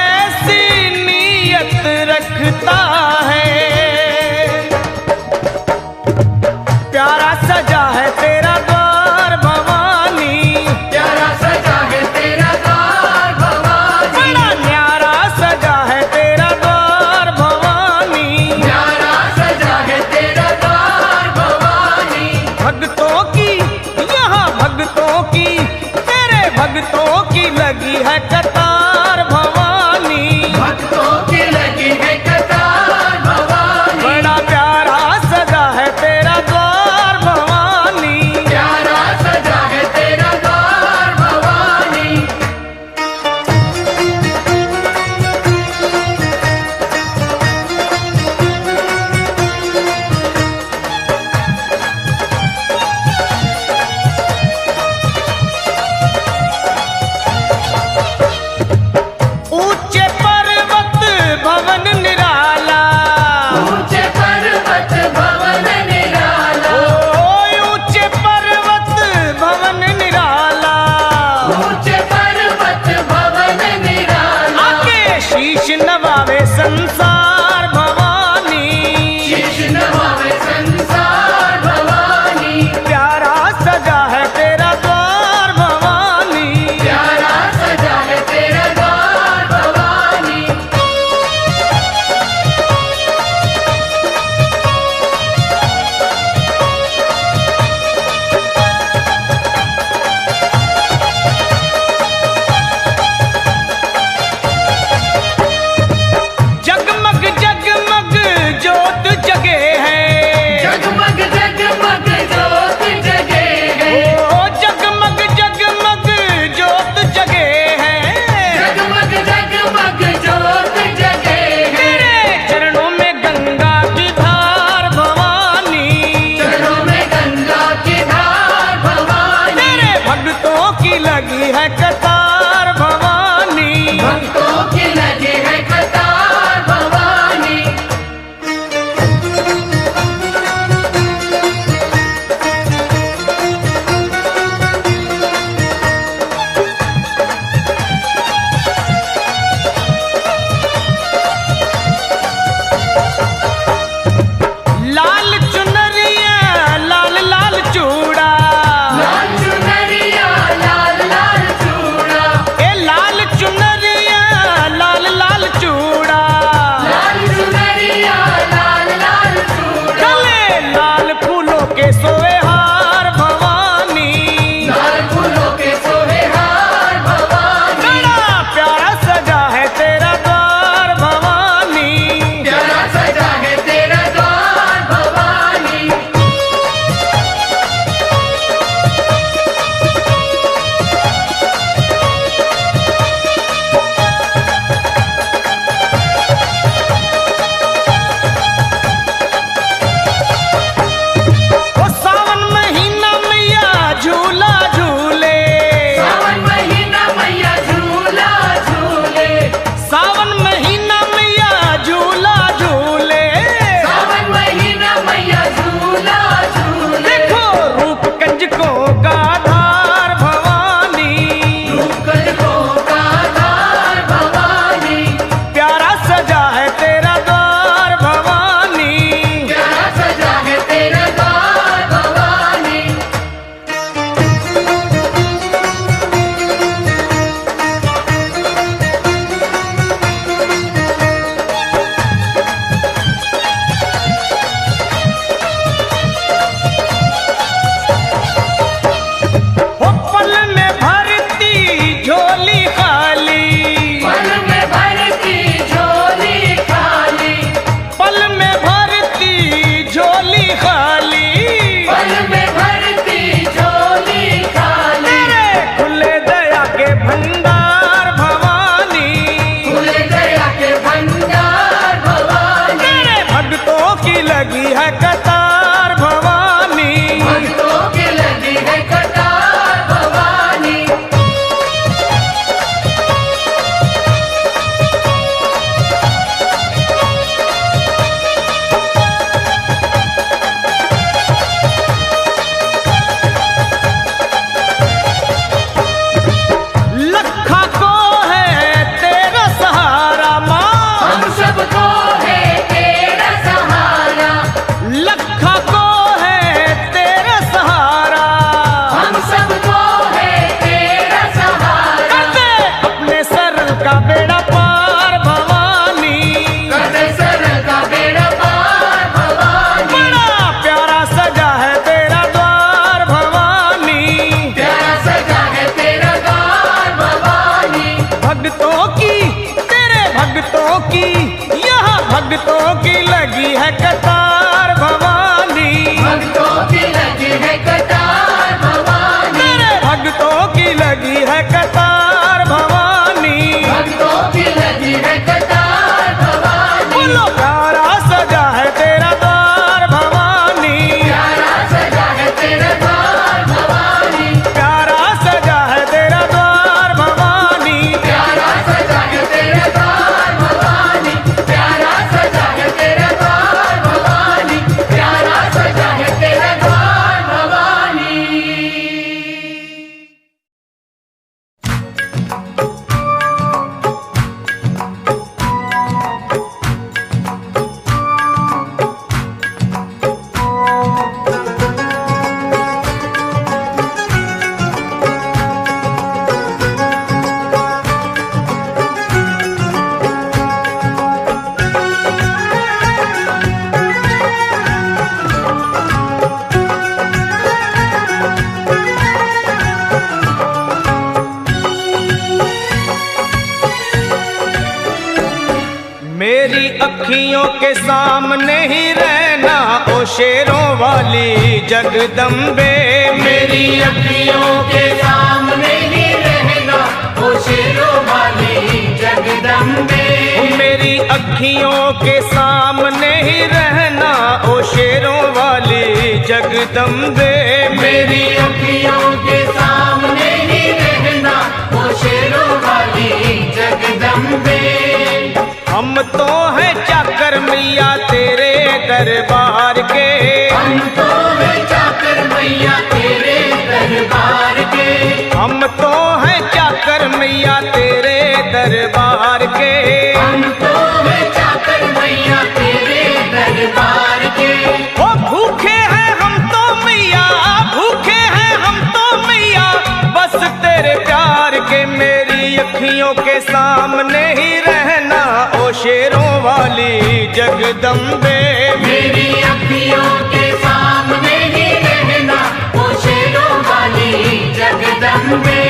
कैसी नीयत रखता है। प्यारा सजा है तेरा द्वार भवानी, प्यारा सजा है तेरा द्वार भवानी, बड़ा न्यारा सजा है तेरा द्वार भवानी, प्यारा सजा है तेरा द्वार भवानी। भक्तों की यहाँ भक्तों की तेरे भक्तों की लगी है कतार भवानी, भक्तों की लगी है कतार भवानी, बड़ा प्यारा सजा है तेरा द्वार भवानी। प्यारा सजा है तेरा द्वार भवानी। ऊंचे पर्वत भवन निराला, ऊंचे पर्वत भवन निराला, ऊंचे पर्वत भवन निराला, ऊंचे पर्वत भवन निराला, आके शीश नवावे संसार भवानी, शीश नवावे संसार भवानी, प्यारा सजा है तेरा द्वार भवानी। प्यारा सजा है तेरा द्वार भवानी। भक्तों की लगी है कतार भवानी, भक्तों की लगी है कतार भवानी, तेरे भक्तों की लगी है कतार भवानी, भक्तों की लगी है कतार भवानी। बोलो प्यारा सजा है तेरा द्वार भवानी, प्यारा सजा है तेरा द्वार भवानी, प्यारा सजा है तेरा द्वार भवानी, प्यारा सजा है तेरा द्वार भवानी, प्यारा सजा है तेरा द्वार भवानी, प्यारा सजा है तेरा द्वार भवानी। मेरी अखियों के सामने ही रहना ओ शेरों वाली जगदम्बे, मेरी अखियों के सामने ही रहना ओ शेरों वाली जगदम्बे, मेरी अखियों के सामने ही रहना ओ शेरों वाली जगदम्बे, मेरी अखियों के सामने ही रहना ओ शेरों वाली जगदम्बे। हम तो हैं चाकर मैया तेरे दरबार के, हम तो हैं चाकर मैया तेरे दरबार के, हम तो हैं चाकर मैया तेरे दरबार के, हम तो हैं चाकर मैया तेरे दरबार के। ओ भूखे हैं हम तो मैया, भूखे हैं हम तो मैया बस तेरे प्यार के, मेरी अखियों के सामने ही रहना ओ शेरों वाली जगदम्बे, मेरी अखियों के सामने ही रहना ओ शेरों वाली जगदम्बे,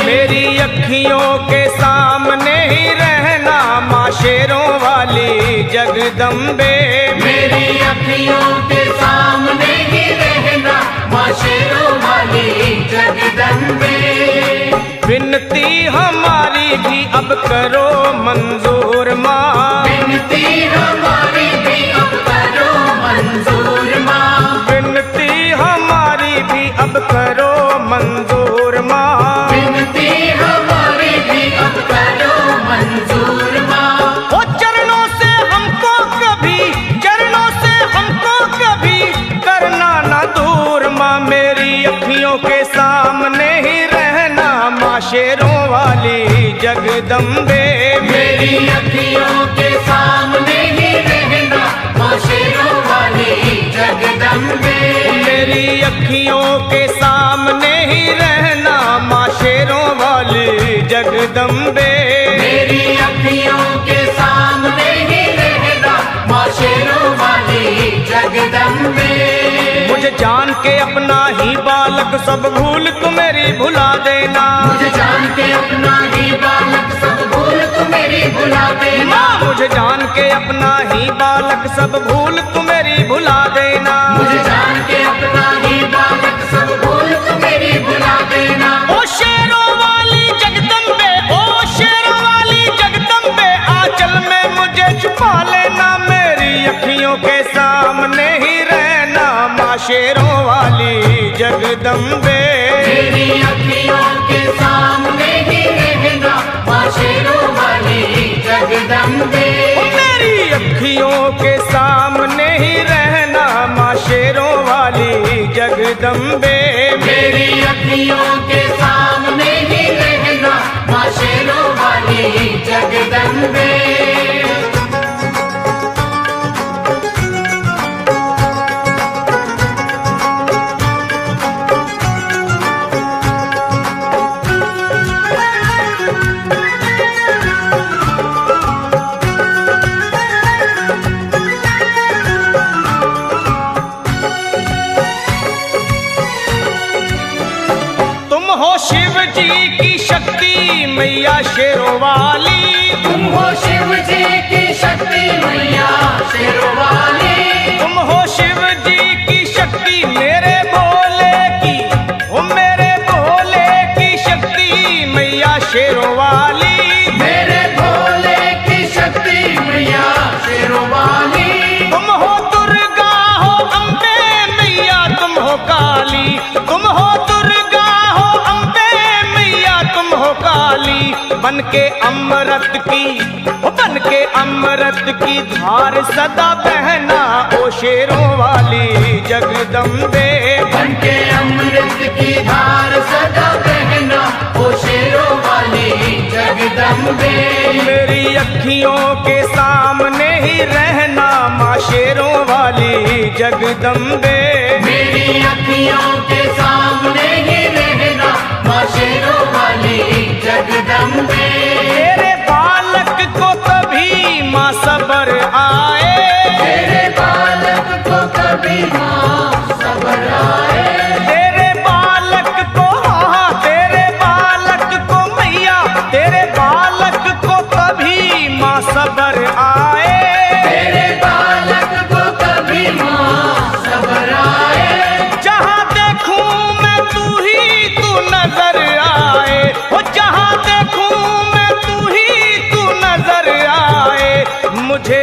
मेरी अखियों के सामने ही रहना माँ शेरों वाली जगदम्बे, मेरी अखियों के सामने ही रहना माँ शेरों वाली जगदम्बे। विनती हमारी भी अब करो मंजूर माँ, विनती हमारी भी अब करो मंजूर माँ, विनती हमारी भी अब करो मंजूर माँ, विनती हमारी भी अब करो मंजूर माँ। ओ चरणों से हमको कभी, चरणों से हमको कभी करना ना दूर माँ, मेरी अखियों के सामने ही रहना माँ शेरों वाली जगदम्बे, मेरी अखियों के सामने ही रहना माँ शेरों वाली जगदम्बे, मेरी अखियों के सामने ही रहना माँ शेरों वाली जगदम्बे, मेरी अखियों के सामने ही रहना माँ शेरों वाली जगदम्बे। मुझे जान के अपना ही बालक सब भूल तू मेरी भुला देना, मुझे जान के अपना ही बालक सब भूल तू मेरी भुला देना, माँ मुझे जान के अपना ही बालक सब भूल तू मेरी भुला देना, मुझे जान के अपना ही बालक सब भूल तू मेरी भुला देना। ओ शेरों वाली जगदम्बे, ओ शेरों वाली जगदम्बे आंचल में मुझे छुपा लेना, मेरी अखियों के सामने ही रहना माँ शेरों वाली जगदम्बे, मेरी अखियों के सामने ही रहना माँ शेरों वाली जगदम्बे, मेरी अखियों के सामने ही रहना माँ शेरों वाली जगदम्बे, मेरी अखियों के सामने ही रहना माँ शेरों वाली जगदम्बे। शिव जी की शक्ति मैया शेरों वाली, तुम हो शिव जी की शक्ति मैया अमृत की, बन के अमृत की धार सदा बहना ओ शेरों वाली जगदम्बे। बन के अमृत की धार सदा बहना ओ शेरों वाली जगदम्बे। मेरी अखियों के सामने ही रहना माँ शेरों वाली जगदम्बे। मेरी अखियों के सामने ही रहना माँ शेरों वाली जगदम्बे। तेरे बालक को कभी माँ सबर आए, तेरे बालक को कभी माँ सबर आए। तेरे बालक को, हाँ तेरे बालक को मैया, तेरे बालक को कभी माँ सबर आए। तेरे बालक को कभी माँ सबर आए। जहाँ देखूं मैं तू ही तू नजर आए, वो जहाँ देखूं मैं तू ही तू नजर आए। मुझे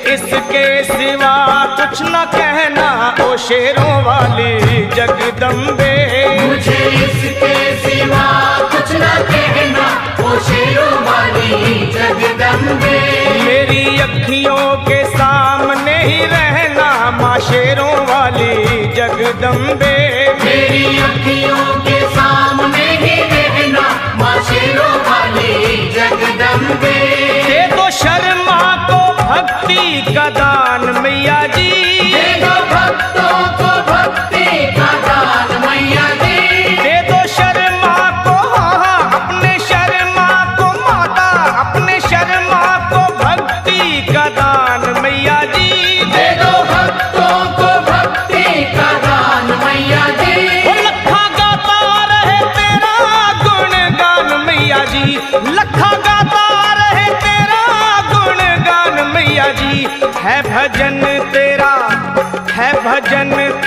इसके सिवा कुछ न कहना ओ शेरों वाली जगदम्बे। मुझे इसके सिवा कुछ न कहना ओ शेरों वाली जगदम्बे। मेरी अखियों के सामने ही रहना माँ शेरों वाली जगदम्बे। मेरी अखियों के सामने ही रहना माँ शेरों वाली जगदम्बे। दे दो शर्मा को भक्ति का दान मैया जी, दे दो भक्तों को भक्ति का दान मैया जी। दे दो शर्मा को, हाँ अपने शर्मा को माता, अपने शर्मा को भक्ति का दान मैया जी। दे दो भक्तों को भक्ति का दान मैया जी। वो लखा गाता रहे तेरा गुणगान मैया जी, लखा गाता रहे तेरा गुणगान मैया जी। है भजन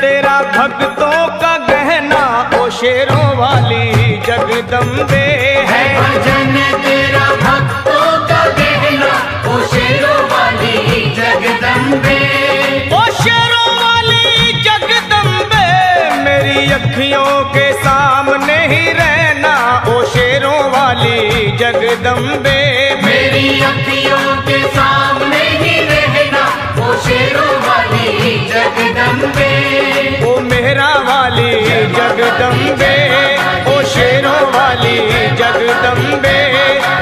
तेरा भक्तों का गहना ओ शेरों वाली जगदम्बे। है भजन तेरा भक्तों का गहना ओ शेरों वाली जगदम्बे। ओ शेरों वाली जगदम्बे, मेरी अखियों के सामने ही रहना ओ शेरों वाली जगदम्बे। मेरी अखियों के सामने ही रहना ओ शेरों वाली जगदम्बे। ओ मेहरा वाली जगदम्बे, ओ शेरों वाली जगदम्बे,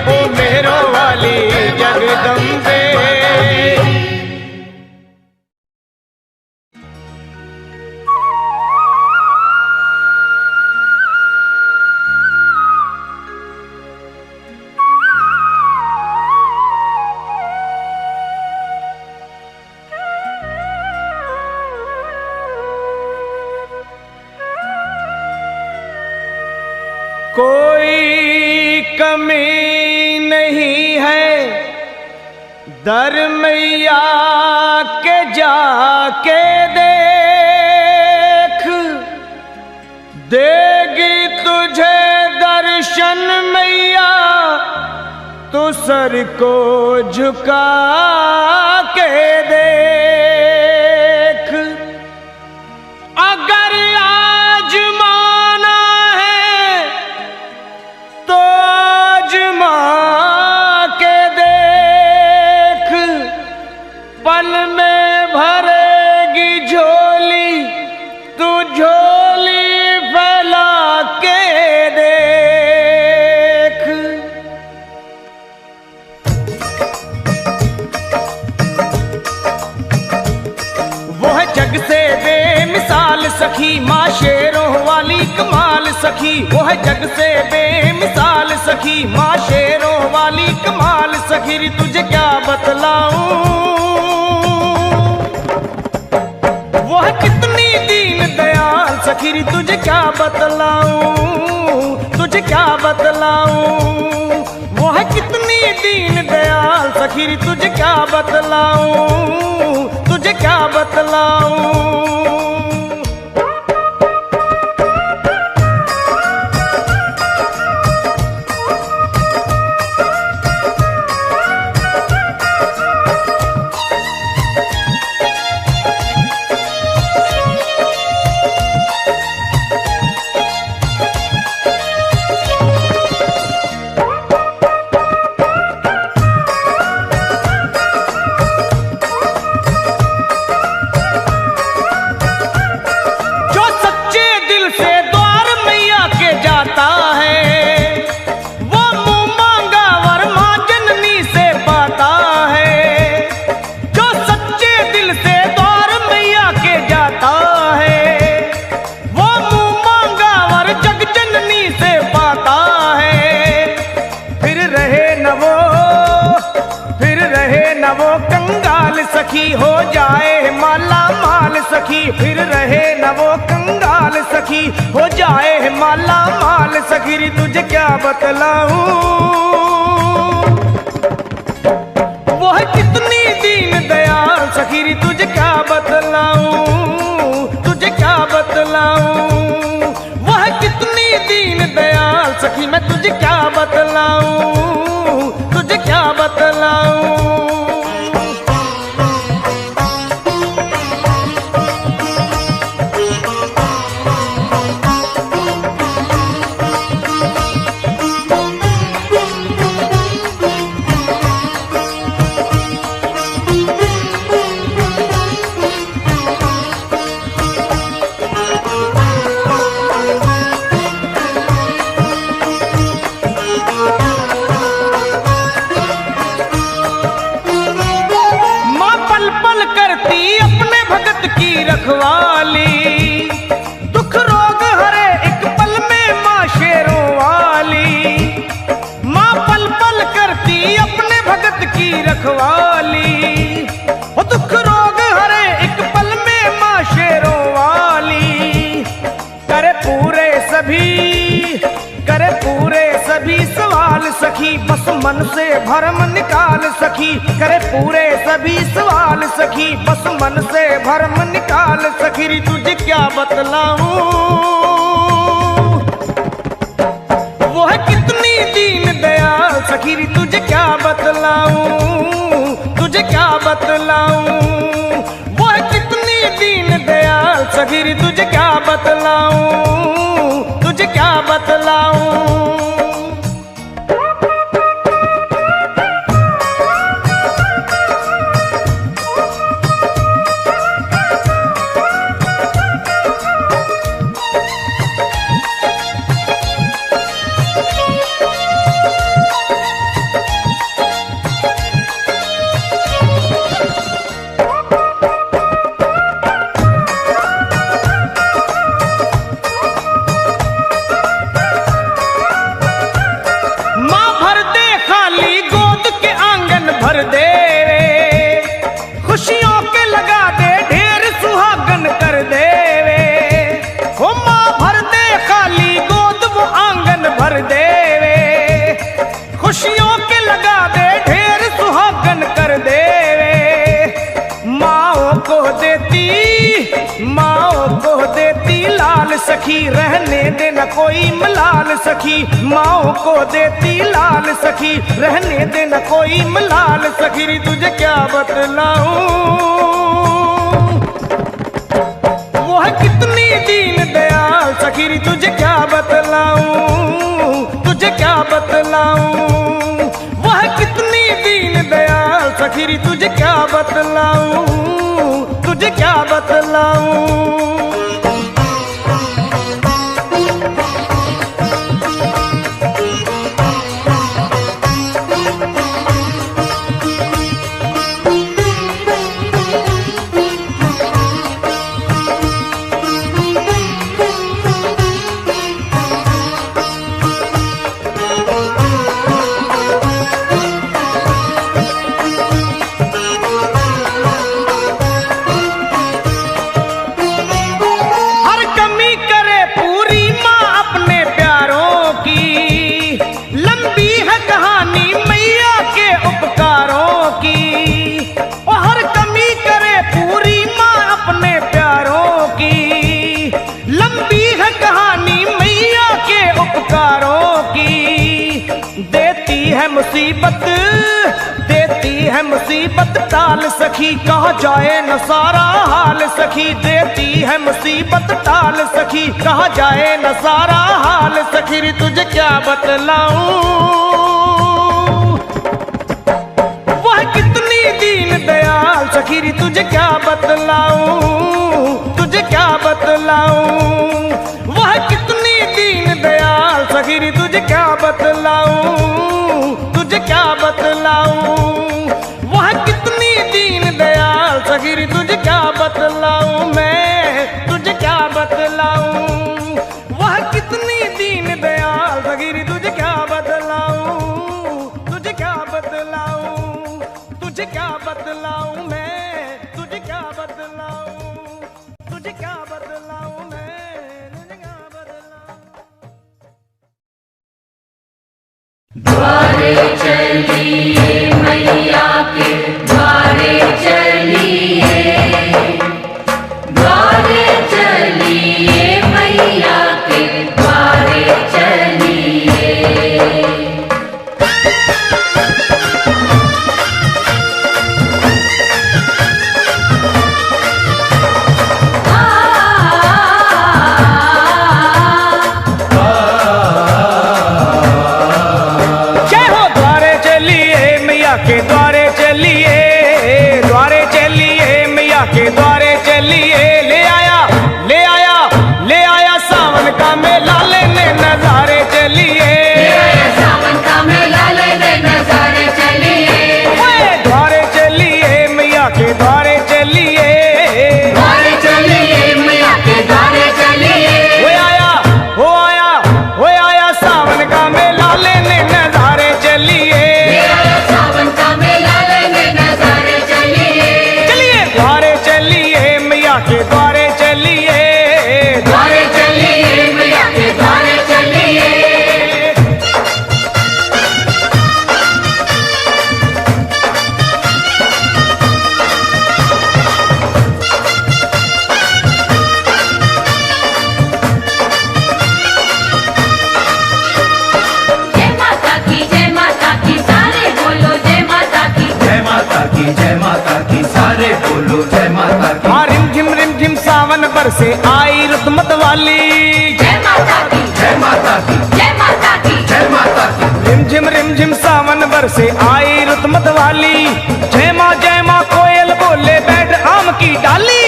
ओ मेहरों वाली जगदम्बे। कोई कमी नहीं है दर मैया के जाके देख, देगी तुझे दर्शन मैया तो सर को झुका के देख। अगर आज माना है तो आजमा के देख, पल में भरेगी झोली तू झोली फैला के देख। वो है जग से बेमिसाल सखी माँ शेरों वाली कमाल सखी, वो है जग से बेमिसाल सखी माँ शेरों वाली कमाल सखी। री तुझे क्या बतलाऊं, वो है कितनी दीन दयाल सखी। री तुझे क्या बतलाऊं, तुझे क्या बतलाऊं, वो है कितनी दीन दयाल सखी। री तुझे क्या बतलाऊं, तुझे क्या बतलाऊं। सखी हो जाए माला माल सखी, फिर रहे न वो कंगाल सखी। हो जाए माला माल सखी, रे तुझे क्या बतलाऊं, वो है कितनी दीन दयाल सखी, रे तुझे क्या बतलाऊं, तुझे क्या बतलाऊं। वो है कितनी दीन दयाल सखी, मैं तुझे क्या बतलाऊं, तुझे क्या बतलाऊं। रखवाली दुख रोग हरे एक पल में माँ शेरों वाली। माँ पल पल करती अपने भगत की रखवाली, वो दुख रोग हरे एक पल में माँ शेरों वाली। करे पूरे सभी सवाल सखी, बस मन से भरम निकाल सखी। करे पूरे सभी सवाल सखी, बस मन से भरम निकाल सखी। रे तुझे क्या बतलाऊं, वो है कितनी दीन दयाल सखी। रे तुझे क्या बतलाऊं, तुझे क्या बतलाऊं। वो है कितनी दीन दयाल सखी। रे तुझे क्या बतलाऊं, तुझे क्या बतलाऊं। खुशियों के लगा दे ढेर सुहागन कर दे वे। हो माँ भर दे खाली गोद वो आंगन भर दे वे। खुशियों के लगा दे ढेर सुहागन कर दे वे। माओ को देती लाल सखी, रहने दे न कोई मलाल सखी। माओ को देती लाल सखी, रहने दे न कोई मलाल सखी। रे तुझे क्या बतलाऊं, वो है कितनी दीन दयाल सखी। रे तुझे क्या बतलाऊं, तुझे क्या बतलाऊं। वो है कितनी दीन दयाल सखी। रे तुझे क्या बतलाऊं, तुझे क्या बतलाऊं। देती है मुसीबत टाल सखी, कहा जाए न सारा हाल सखी। देती है मुसीबत टाल सखी, कहा जाए न सारा हाल सखी। रे तुझे क्या बतलाऊं, वह कितनी दीन दयाल सखी। रे तुझे क्या बतलाऊं, तुझे क्या बतलाऊं। वह कितनी दीन दयाल सखी। रे तुझे क्या बतलाऊं, तुझे क्या बतलाऊं। वह कितनी दीन दयाल सखी। रे तुझे क्या बतलाऊं, मैं तुझे क्या बतलाऊं। वह कितनी दीन दयाल सखी। रे तुझे क्या बतलाऊं, तुझे क्या बतलाऊं, तुझे क्या बतलाऊं मैं। जय माता की सारे बोलो जय माता की। हाँ रिम झिम सावन बरसे आई रुत मत वाली, जय माता की जय माता की जय माता की जय माता की। रिम झिम सावन बरसे आई रुत मत वाली, जय माँ कोयल बोले बैठ आम की डाली।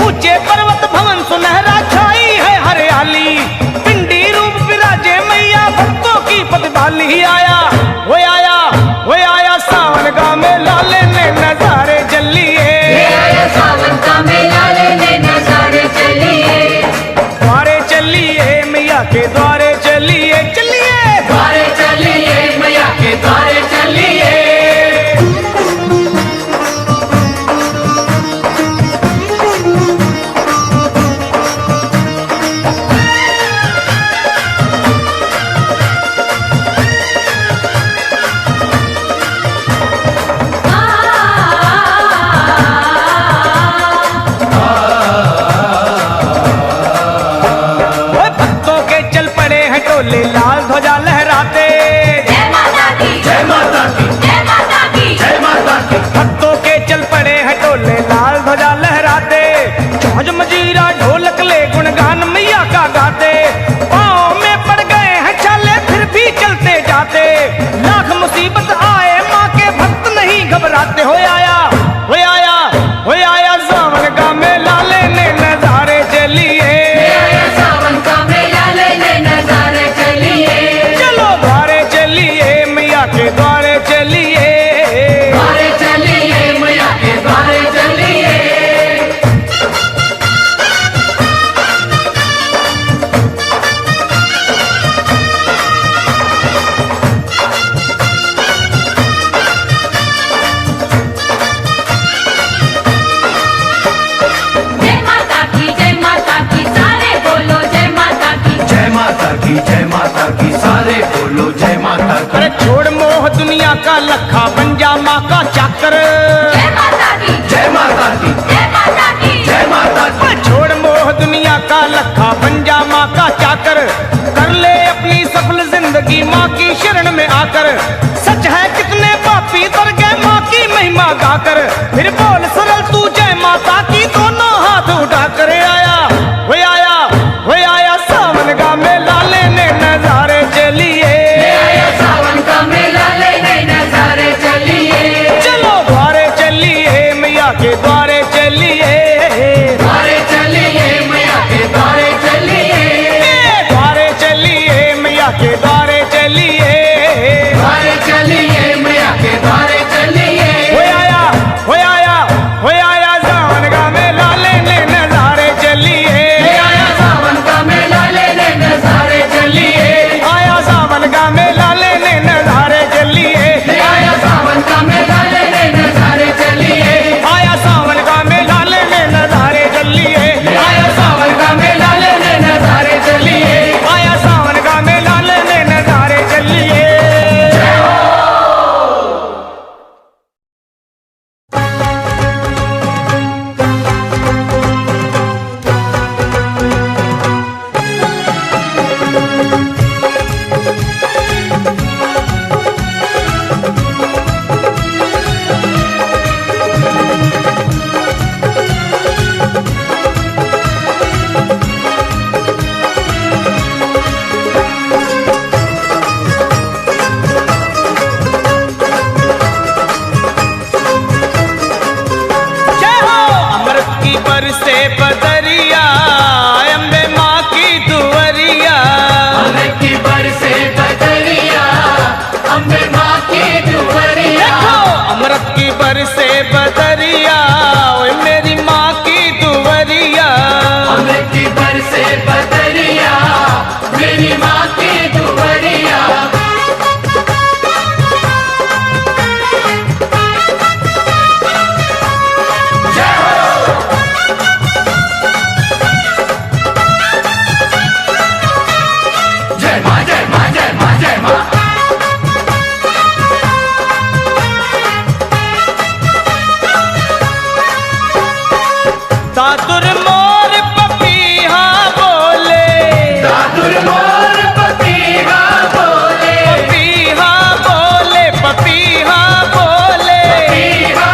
ऊंचे पर्वत भवन सुनहरा छाई है हरियाली, पिंडी रूप विराजे मैया भक्तों की पतवाली। आया वो आया सावन का मेला लेने नजारे चलिए, सावन का मेला लेने नजारे चलिए। द्वारे चलिए मैया के द्वारे चलिए, द्वारे चलिए मैया के द्वारे चलिए। भक्तों के चल पड़े हैं टोले लाल ध्वजा लहराते, जय माता की जय माता की जय माता की जय माता की। भक्तों के चल पड़े हैं टोले लाल ध्वजा लहराते, जौज मजीरा ढोलक ले गुणगान मैया का गाते। पाँव में पड़ गए हैं छाले फिर भी चलते जाते, लाख मुसीबत आए माँ के भक्त नहीं घबराते। हो आया सावन का मेला लेने नजारे चलिए, सावन का मेला लेने नजारे चलिए। चलो द्वारे चलिए मैया के द्वारे चलिए, द्वारे चलिए मैया के द्वारे चलिए। जय माता की सारे बोलो जय माता की। अरे छोड़ मोह दुनिया का लखा बन जा माँ का चाकर, जय माता की जय माता की जय माता की जय माता की। छोड़ मोह दुनिया का लखा बन जा माँ का चाकर, कर ले अपनी सफल जिंदगी माँ की शरण में आकर। सच है कितने पापी तर गए माँ की महिमा गाकर, फिर बोल सरल तू जय माता की दोनों हाथ उठाकर। आया सावन का मेला लेने नजारे चलिए, सावन का मेला लेने नजारे चलिए। चलो द्वारे चलिए मैया के द्वारे चलिए, द्वारे चलिए मैया के द्वारे चलिए। द्वारे चलिए मैया के द्वारे चलिए, द्वारे चलिए मैया के द्वारे चलिए। हो आया सावन का मेला लेने नजारे चलिए, सावन का मेला लेने नजारे चलिए। आया सावन का मेला लेने नजारे चलिए, आया सावन का मेला लेने नजारे चलिए। आया सावन का मेला लेने नजारे चलिए, आया सावन का मेला लेने नजारे चलिए। आया सावन का मेला लेने नजारे चलिए। जय हो अमृत की बरसे बदरिया, अम्बे माँ की दुवरिया। अमृत की बरसे बदरिया, अम्बे माँ की दुवरिया। देखो अमृत की बरसे बदरिया, ओए मेरी माँ की दुवरिया। अमृत की बरसे बदरिया, मेरी माँ की दुवरिया। जय हो जय माँ जय माँ जय माँ जय माँ। दादुर मोर पपीहा बोले, दादुर मोर पपीहा बोले, पपीहा बोले, पपीहा बोले। पपीहा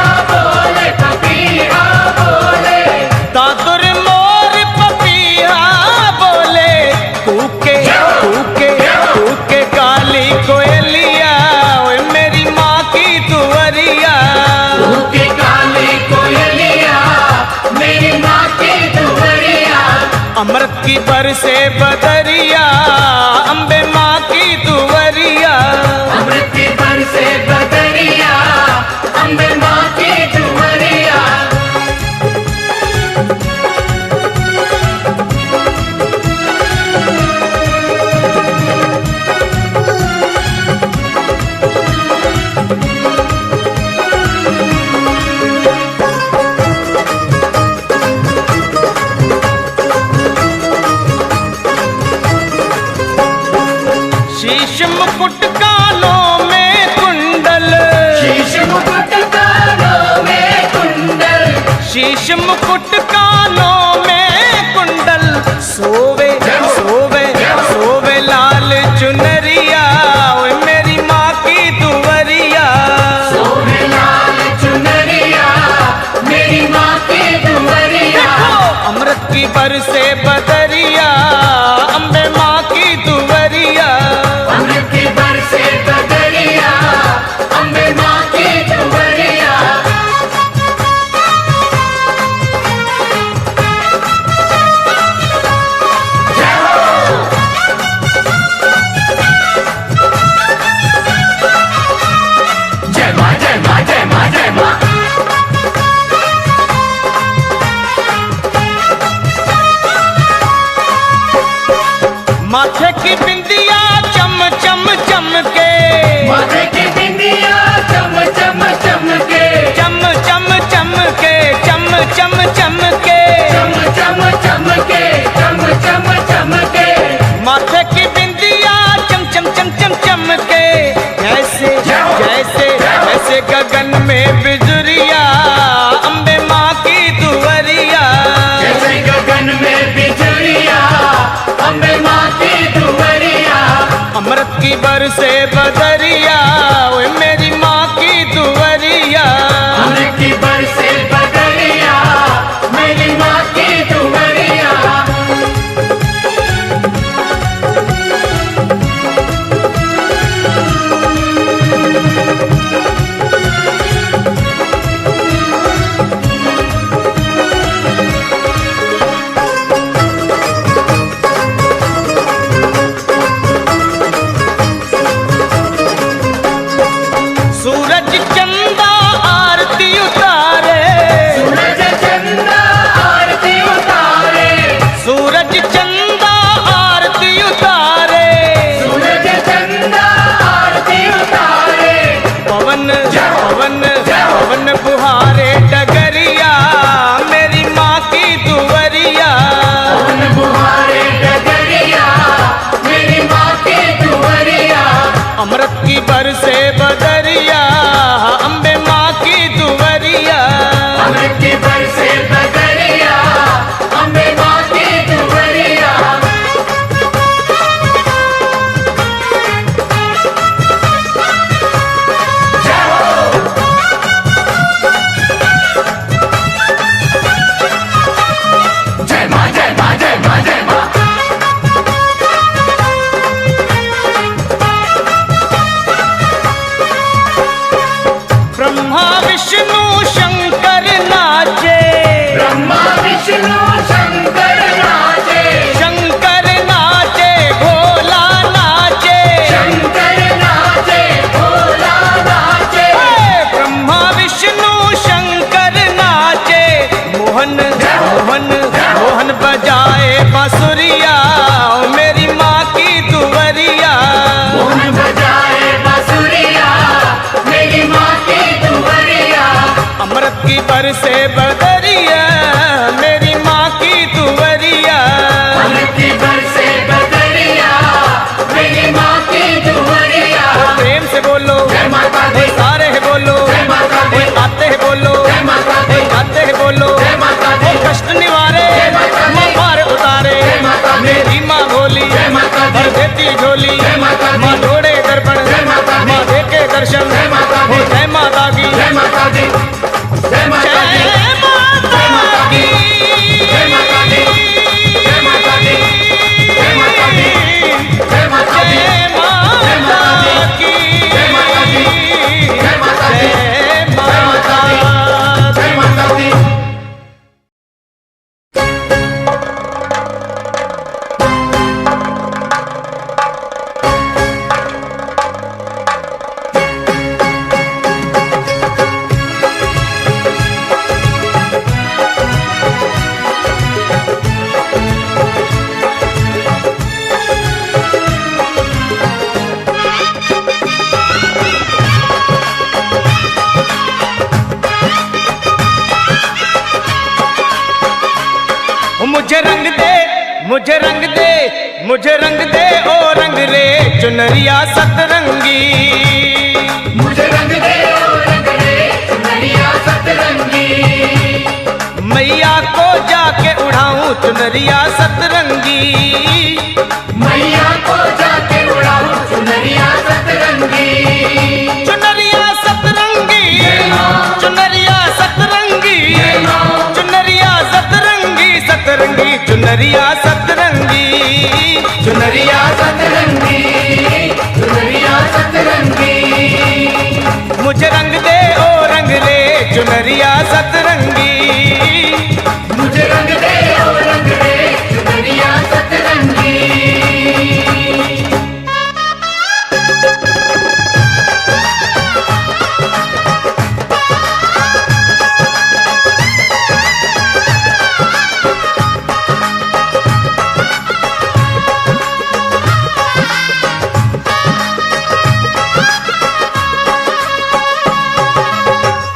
शीश मुकुट कानों में कुंडल, सोवे सोवे सोवे लाल चुनरिया, ओए मेरी माँ की दुवरिया। सोवे लाल चुनरिया, मेरी माँ की दुवरिया। अमृत की बरसे बदरिया, अम्बे माँ की दुवरिया। अमृत की बरसे बदरिया, अम्बे माँ की दुवरिया। जय हो। जय माँ जय माँ जय माँ जय माँ। माथे की बिंदिया चम चम चमके, माथे की बिंदिया चम चम चमके, चम चम चमके, चम चम चमके, चम चम चमके, चम चम चमके। माथे की बिंदिया चम चम चम चम चमके, जैसे जैसे जैसे गगन में बिजुरिया, अम्बे माँ की दुवरिया। जैसे गगन में बिजुरिया, अम्बे माँ की दुवरिया। अमृत की बरसे बदरिया, ओए मेरी माँ की दुवरिया। अमृत की बरसे बदरिया, मेरी माँ की दुवरिया। सूरज चंदा आरती उतारे, सूरज चंदा आरती उतारे, सूरज चंदा आरती उतारे, सूरज चंदा आरती उतारे। पवन पवन पवन बुहारे डगरिया, मेरी माँ की दुवरिया। पवन बुहारे डगरिया, मेरी माँ की दुवरिया। अमृत की बरसे बदरिया, अम्बे माँ की दुवरिया। अमृत की बरसे बदरिया, अम्बे माँ की दुवरिया। जय हो। जय माँ जय माँ जय माँ जय माँ। ब्रह्मा विष्णु शंकर नाचे, ब्रह्मा विष्णु शंकर नाचे, शंकर नाचे भोला नाचे। शंकर नाचे, भोला नाचे। ब्रह्मा विष्णु शंकर नाचे, मोहन मोहन मोहन बजाए बांसुरिया, मेरी माँ की दुवरिया। मोहन बजाए बांसुरिया, मेरी माँ की दुवरिया। अमृत की बरसे बदरिया, मेरी माँ की दुवरिया। अमृत की बरसे बदरिया, मेरी माँ की दुवरिया। प्रेम से बोलो जय माता दी, सारे है बोलो, जय माता दी, आते हैं बोलो, जय माता दी, आते हैं बोलो। जय माता दी, कष्ट निवारे जय माता दी, माँ पार उतारे, जय माता दी, मेरी माँ भोली जय माता दी, भर देती झोली। जय माता दी, माँ जोड़े दर्पण, जय माता दी, माँ देखे दर्शन। जय माता दी, जय माता की, जय माता दी, जय माता दी, जय माता की। जय माता दी, जय माता दी, जय माता दी, जय माता दी, जय माता की, जय माता दी, जय माता दी, जय जय माता दी, जय माता दी। मुझे रंग दे, मुझे रंग दे, मुझे रंग दे ओ रंग रे चुनरिया सतरंगी। मुझे रंग दे ओ रंग रे चुनरिया सतरंगी। चुनरिया सतरंगी। मैया को जाके उड़ाऊं चुनरिया सतरंगी। चुनरिया सतरंगी, चुनरिया सतरंगी, चुनरिया सतरंगी, सतरंगी चुनरिया सतरंगी। चुनरिया सतरंगी, चुनरिया सतरंगी। मुझे रंग दे ओ रंग रे चुनरिया सतरंगी। मुझे रंग दे ओ रंग दे चुनरिया सतरंगी।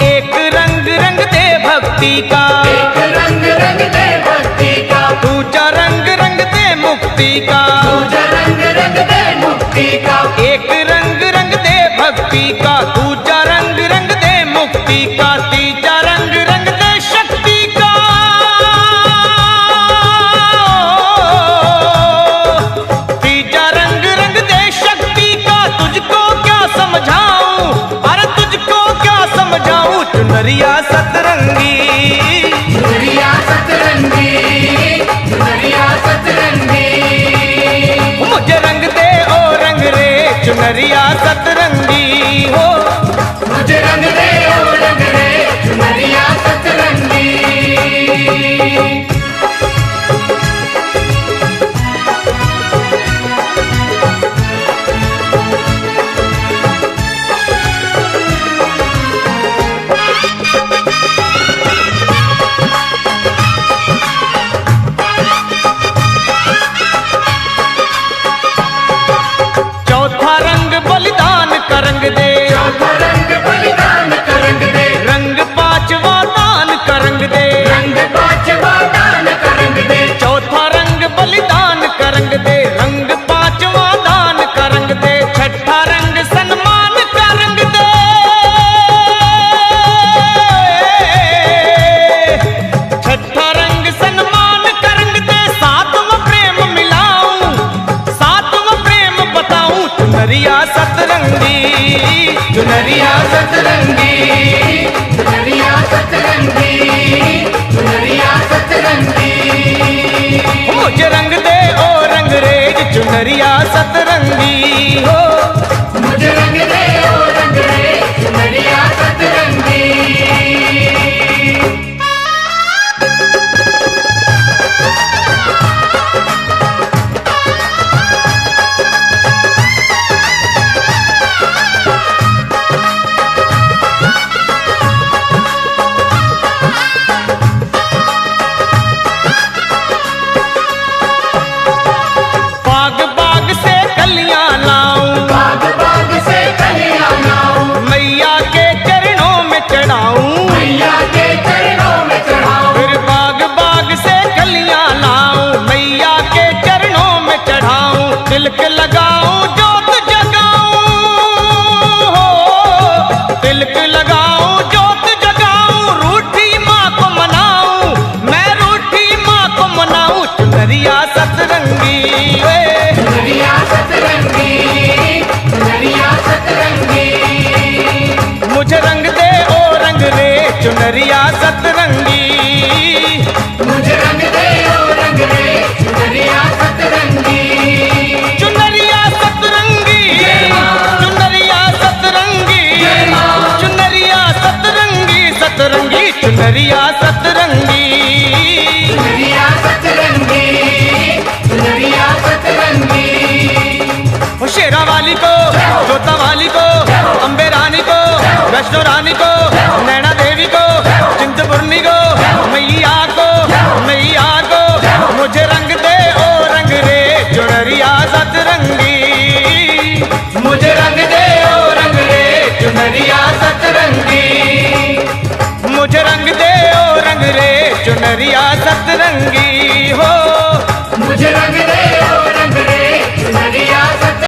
एक रंग रंग दे भक्ति का, एक रंग रंग दे भक्ति का। दूजा रंग रंग दे मुक्ति का। दूजा रंग रंग दे मुक्ति का। एक रंग रंग दे भक्ति का, दूजा रंग रंग दे मुक्ति का, तीजा रंग रंग दे शक्ति का। तीजा रंग रंग दे शक्ति का। तुझको क्या समझाऊं, अरे तुझको क्या समझाऊं चुनरिया सतरंगी। चुनरिया सतरंगी, चुनरिया सतरंगी। मुझे रंग दे ओ रंग रे चुनरिया सतरंगी हो। मुझे रंग दे ओ रंग दे चुनरिया सतरंगी। चौथा रंग बलिदान का रंग दे, चौथा रंग बलिदान का रंग दे। रंग पांचवा दान का रंग दे। रंग पांचवा दान का रंग दे। चौथा रंग बलिदान का रंग दे, रंग पांचवा दान का रंग दे। छठा रंग सन्मान का रंग दे। छठा रंग सन्मान का रंग दे। सातवां प्रेम मिलाऊं, सातवां प्रेम बताऊं चुनरिया सतरंगी। चुनरिया सतरंगी, चुनरिया सतरंगी, चुनरिया सतरंगी। मुझे रंग दे ओ रंग रेज चुनरिया सतरंगी हो। मुझे रंग दे ओ रंग दे चुनरिया सतरंगी। बाग बाग से कलियां लाऊं, बाग बाग से कलियां लाऊं। मैया के चरणों में चढ़ाऊं। मैया के चरणों में चढ़ाऊं। फिर बाग बाग से कलियां लाऊं, मैया के चरणों में चढ़ाऊं। तिलक लगाऊं जोत जगाऊं हो, तिलक लगाऊं जोत जगाऊं। रूठी माँ को मनाऊं, मैं रूठी माँ को मनाऊं चुनरिया सतरंगी वे। चुनरिया सतरंगी, चुनरिया सतरंगी। मुझे रंग दे ओ रंग रे चुनरिया सतरंगी। मुझे रंग दे ओ रंग दे चुनरिया सतरंगी। चुनरिया सतरंगी, चुनरिया सतरंगी, चुनरिया सतरंगी, सतरंगी चुनरिया सतरंगी। चुनरिया सतरंगी, चुनरिया सतरंगी। शेरा वाली को, जोता वाली को, अम्बे रानी को, वैष्णो रानी को